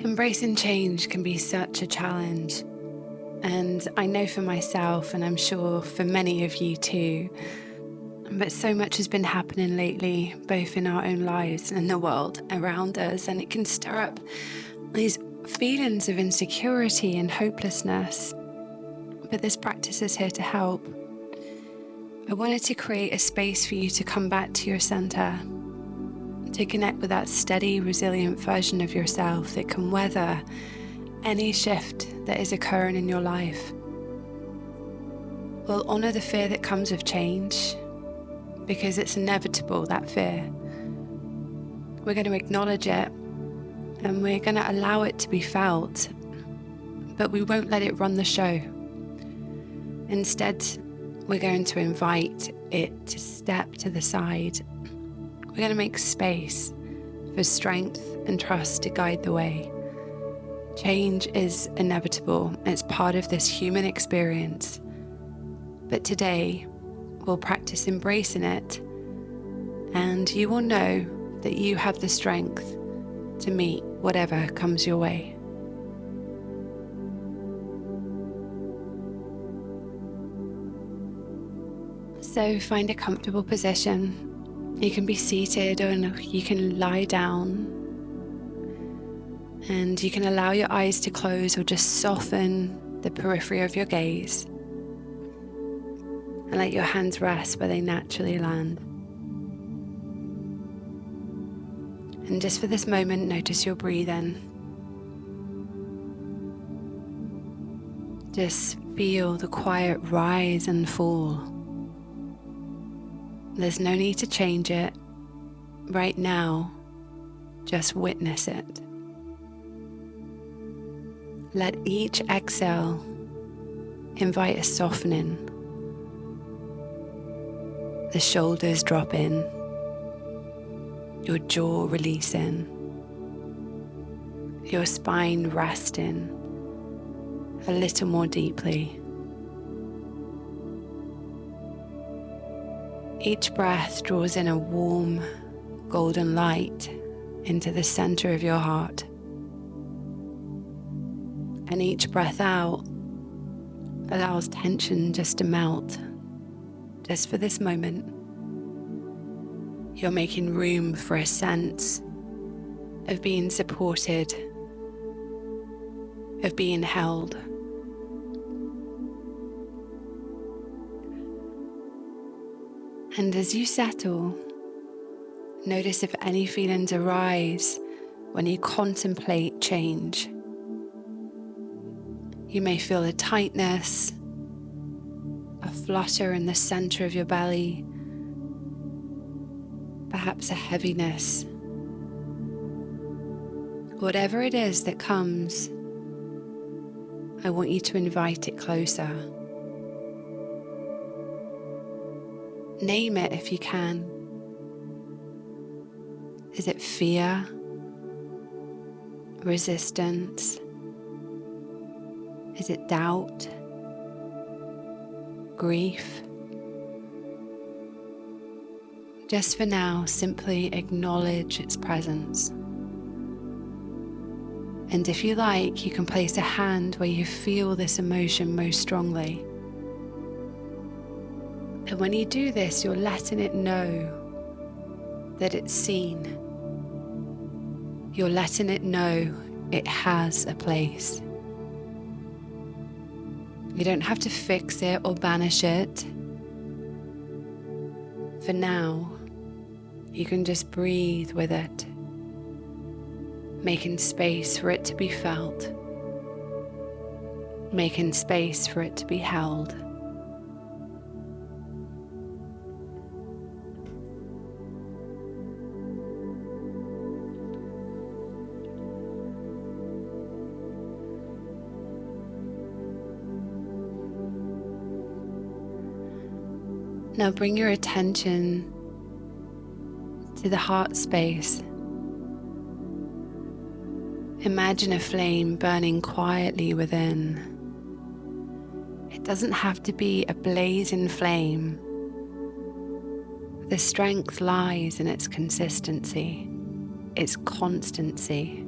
Embracing change can be such a challenge, and I know for myself, and I'm sure for many of you too, but so much has been happening lately, both in our own lives and the world around us, and it can stir up these feelings of insecurity and hopelessness. But this practice is here to help. I wanted to create a space for you to come back to your center, to connect with that steady, resilient version of yourself that can weather any shift that is occurring in your life. We'll honor the fear that comes with change, because it's inevitable, that fear. We're going to acknowledge it, and we're going to allow it to be felt, but we won't let it run the show. Instead, we're going to invite it to step to the side. We're going to make space for strength and trust to guide the way. Change is inevitable. It's part of this human experience. But today, we'll practice embracing it, and you will know that you have the strength to meet whatever comes your way. So find a comfortable position. You can be seated or you can lie down, and you can allow your eyes to close or just soften the periphery of your gaze and let your hands rest where they naturally land. And just for this moment, notice your breathing. Just feel the quiet rise and fall. There's no need to change it. Right now, just witness it. Let each exhale invite a softening. The shoulders drop in, your jaw releasing, your spine resting a little more deeply. Each breath draws in a warm, golden light into the center of your heart. And each breath out allows tension just to melt. Just for this moment, you're making room for a sense of being supported, of being held. And as you settle, notice if any feelings arise when you contemplate change. You may feel a tightness, a flutter in the center of your belly, perhaps a heaviness. Whatever it is that comes, I want you to invite it closer. Name it if you can. Is it fear? Resistance? Is it doubt? Grief? Just for now, simply acknowledge its presence. And if you like, you can place a hand where you feel this emotion most strongly. And when you do this, you're letting it know that it's seen. You're letting it know it has a place. You don't have to fix it or banish it. For now, you can just breathe with it, making space for it to be felt, making space for it to be held. Now bring your attention to the heart space. Imagine a flame burning quietly within. It doesn't have to be a blazing flame. The strength lies in its consistency, its constancy.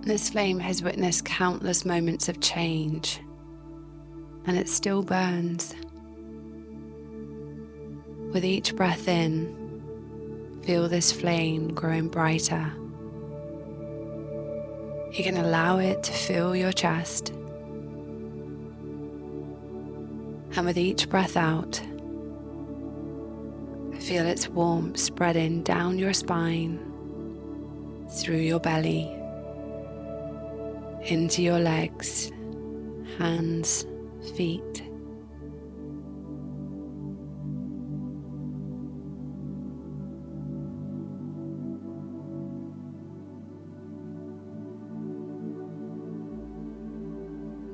This flame has witnessed countless moments of change, and it still burns. With each breath in, feel this flame growing brighter. You can allow it to fill your chest. And with each breath out, feel its warmth spreading down your spine, through your belly, into your legs, hands, feet.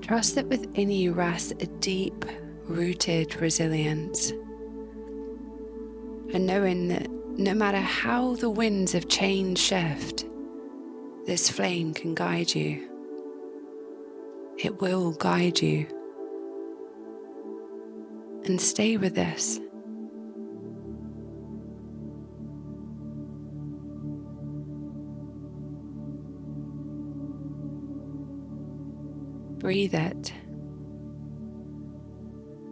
Trust that within you rests a deep-rooted resilience, and knowing that no matter how the winds of change shift, this flame can guide you. It will guide you. And stay with this. Breathe it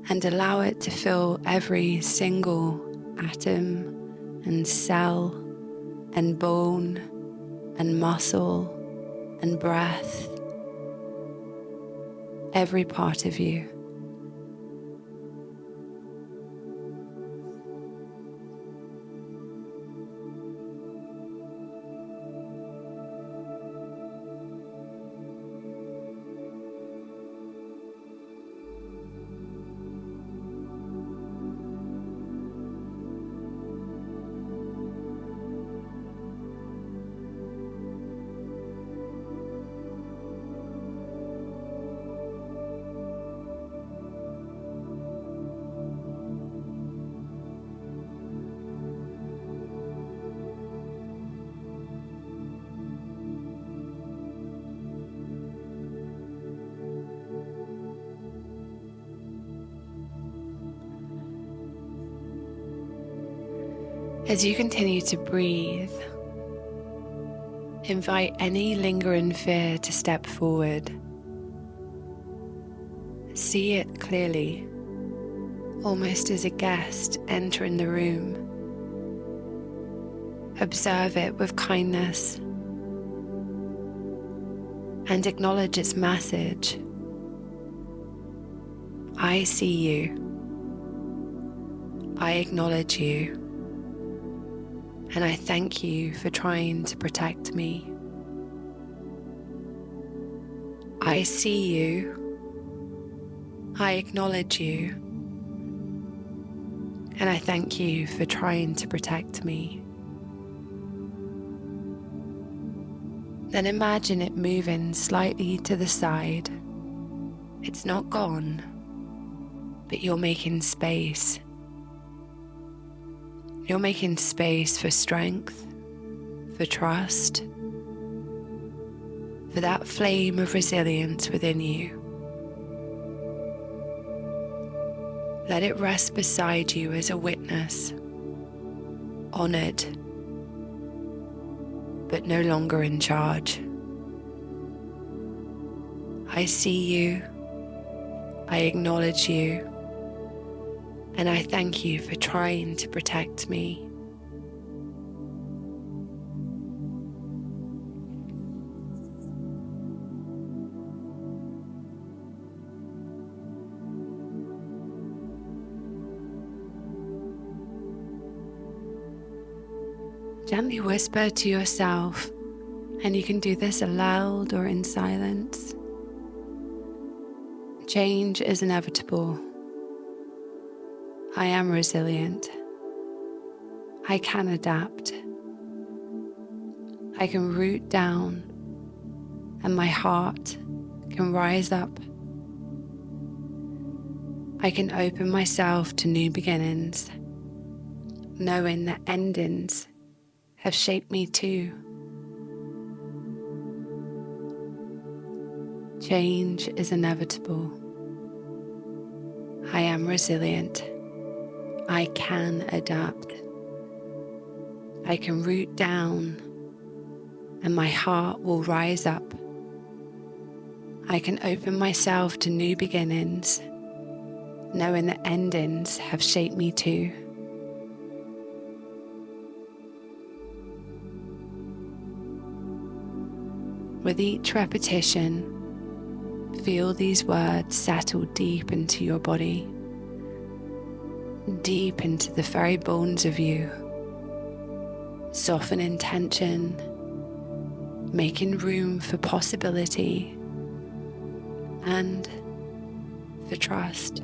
and allow it to fill every single atom and cell and bone and muscle and breath, every part of you. As you continue to breathe, invite any lingering fear to step forward. See it clearly, almost as a guest entering the room. Observe it with kindness and acknowledge its message. I see you. I acknowledge you. And I thank you for trying to protect me. I see you. I acknowledge you. And I thank you for trying to protect me. Then imagine it moving slightly to the side. It's not gone, but you're making space. You're making space for strength, for trust, for that flame of resilience within you. Let it rest beside you as a witness, honored, but no longer in charge. I see you, I acknowledge you, and I thank you for trying to protect me. Gently whisper to yourself, and you can do this aloud or in silence. Change is inevitable. I am resilient. I can adapt. I can root down, and my heart can rise up. I can open myself to new beginnings, knowing that endings have shaped me too. Change is inevitable. I am resilient. I can adapt. I can root down, and my heart will rise up. I can open myself to new beginnings, knowing that endings have shaped me too. With each repetition, feel these words settle deep into your body, deep into the very bones of you, softening tension, making room for possibility and for trust.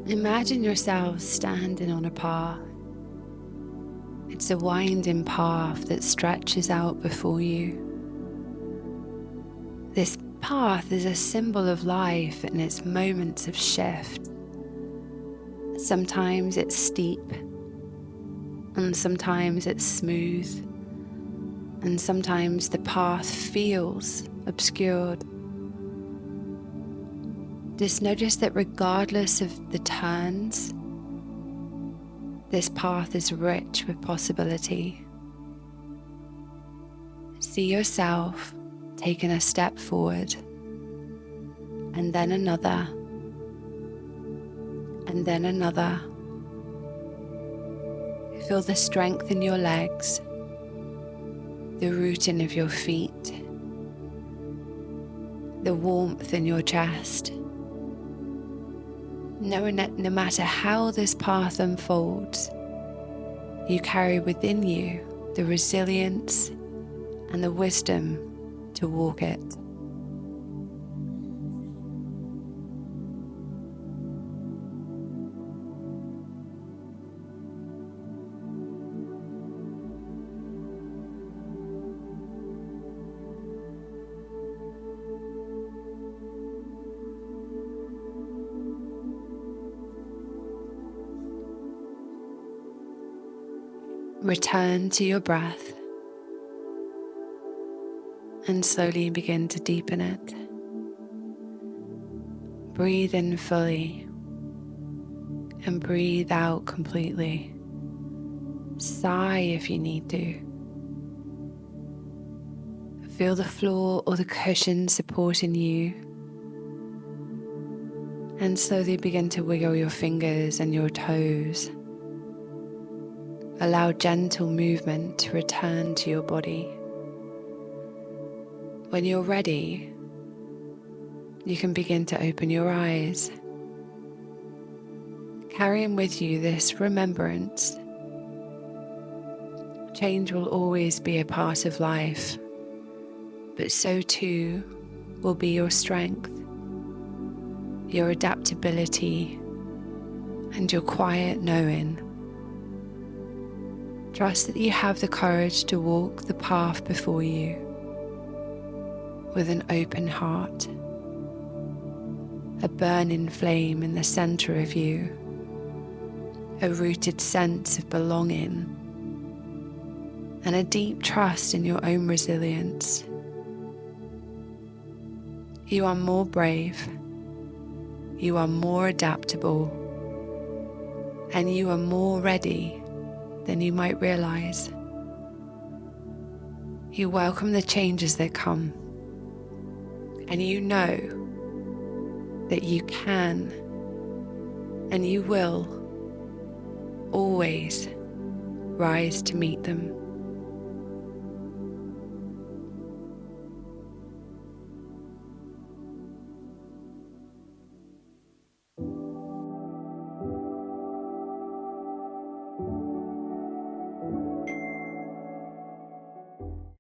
Imagine yourself standing on a path. It's a winding path that stretches out before you. This path is a symbol of life in its moments of shift. Sometimes it's steep, and sometimes it's smooth, and sometimes the path feels obscured. Just notice that regardless of the turns, this path is rich with possibility. See yourself taking a step forward, and then another, and then another. Feel the strength in your legs, the rooting of your feet, the warmth in your chest. Knowing that no matter how this path unfolds, you carry within you the resilience and the wisdom to walk it. Return to your breath and slowly begin to deepen it. Breathe in fully and breathe out completely. Sigh if you need to. Feel the floor or the cushion supporting you, and slowly begin to wiggle your fingers and your toes. Allow gentle movement to return to your body. When you're ready, you can begin to open your eyes, carrying with you this remembrance. Change will always be a part of life, but so too will be your strength, your adaptability, and your quiet knowing. Trust that you have the courage to walk the path before you with an open heart, a burning flame in the center of you, a rooted sense of belonging, and a deep trust in your own resilience. You are more brave, you are more adaptable, and you are more ready than you might realize. You welcome the changes that come, and you know that you can and you will always rise to meet them.